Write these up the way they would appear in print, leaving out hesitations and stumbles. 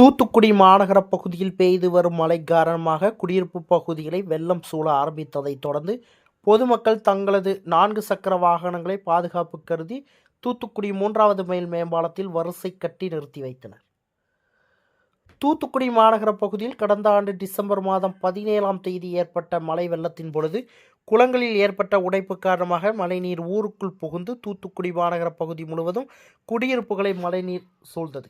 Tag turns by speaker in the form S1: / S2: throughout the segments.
S1: தூத்துக்குடி மாநகர பகுதியில் பெய்து வரும் மழை காரணமாக குடியிருப்பு பகுதிகளை வெள்ளம் சூழ ஆரம்பித்ததைத் தொடர்ந்து பொதுமக்கள் தங்களது 4 சக்கர வாகனங்களை பாதுகாப்பு கருதி தூத்துக்குடி 3வது மைல் மேம்பாலத்தில் வரிசை கட்டி நிறுத்தி வைத்தனர். தூத்துக்குடி மாநகர பகுதியில் கடந்த ஆண்டு டிசம்பர் மாதம் 17ஆம் தேதி ஏற்பட்ட மழை வெள்ளத்தின் பொழுது குளங்களில் ஏற்பட்ட உடைப்பு காரணமாக மழைநீர் ஊருக்குள் புகுந்து தூத்துக்குடி மாநகர பகுதி முழுவதும் குடியிருப்புகளை மழைநீர் சூழ்ந்தது.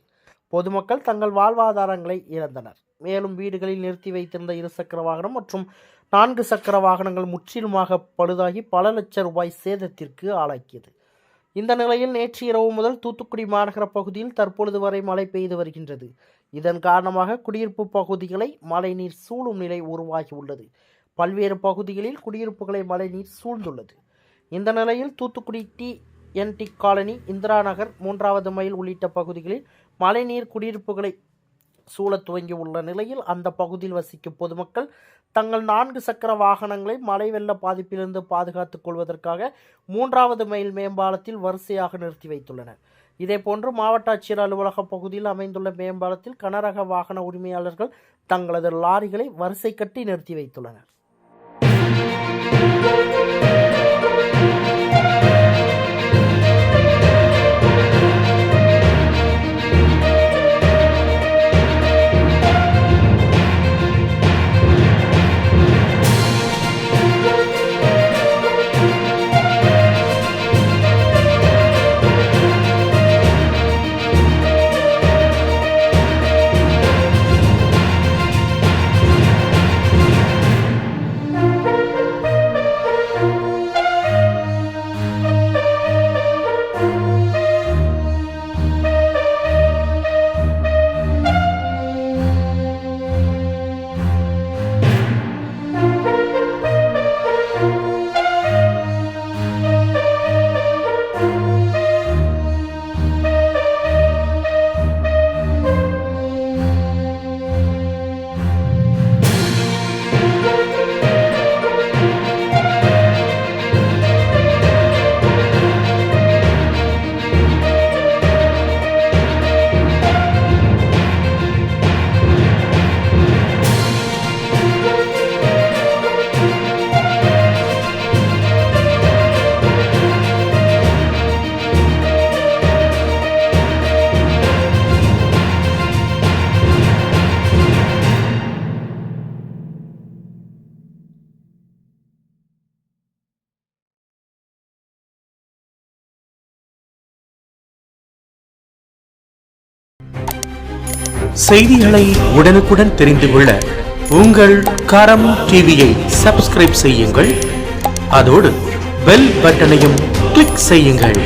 S1: பொதுமக்கள் தங்கள் வாழ்வாதாரங்களை இழந்தனர். மேலும் வீடுகளில் நிறுத்தி வைத்திருந்த 2 சக்கர வாகனம் மற்றும் 4 சக்கர வாகனங்கள் முற்றிலுமாக பழுதாகி பல லட்சம் ரூபாய் சேதத்திற்கு ஆளாக்கியது. இந்த நிலையில் நேற்று இரவு முதல் தூத்துக்குடி மாநகர பகுதியில் தற்பொழுது வரை மழை பெய்து வருகின்றது. இதன் காரணமாக குடியிருப்பு பகுதிகளை மழைநீர் சூழும் நிலை உருவாகியுள்ளது. பல்வேறு பகுதிகளில் குடியிருப்புகளை மழைநீர் சூழ்ந்துள்ளது. இந்த நிலையில் தூத்துக்குடி TNT காலனி, இந்திரா நகர், 3வது மைல் உள்ளிட்ட பகுதிகளில் மழைநீர் குடியிருப்புகளை சூழ துவங்கியுள்ள நிலையில் அந்த பகுதியில் வசிக்கும் பொதுமக்கள் தங்கள் 4 சக்கர வாகனங்களை மழை வெள்ள பாதிப்பிலிருந்து பாதுகாத்துக் கொள்வதற்காக 3வது மைல் மேம்பாலத்தில் வரிசையாக நிறுத்தி வைத்துள்ளனர். இதேபோன்று மாவட்ட ஆட்சியர் அலுவலக பகுதியில் அமைந்துள்ள மேம்பாலத்தில் கனரக வாகன உரிமையாளர்கள் தங்களது லாரிகளை வரிசை கட்டி நிறுத்தி வைத்துள்ளனர்.
S2: செய்திகளை உடனுக்குடன் தெரிந்து கொள்ள உங்கள் கரம் டிவியை சப்ஸ்கிரைப் செய்யுங்கள். அதோடு பெல் பட்டனையும் கிளிக் செய்யுங்கள்.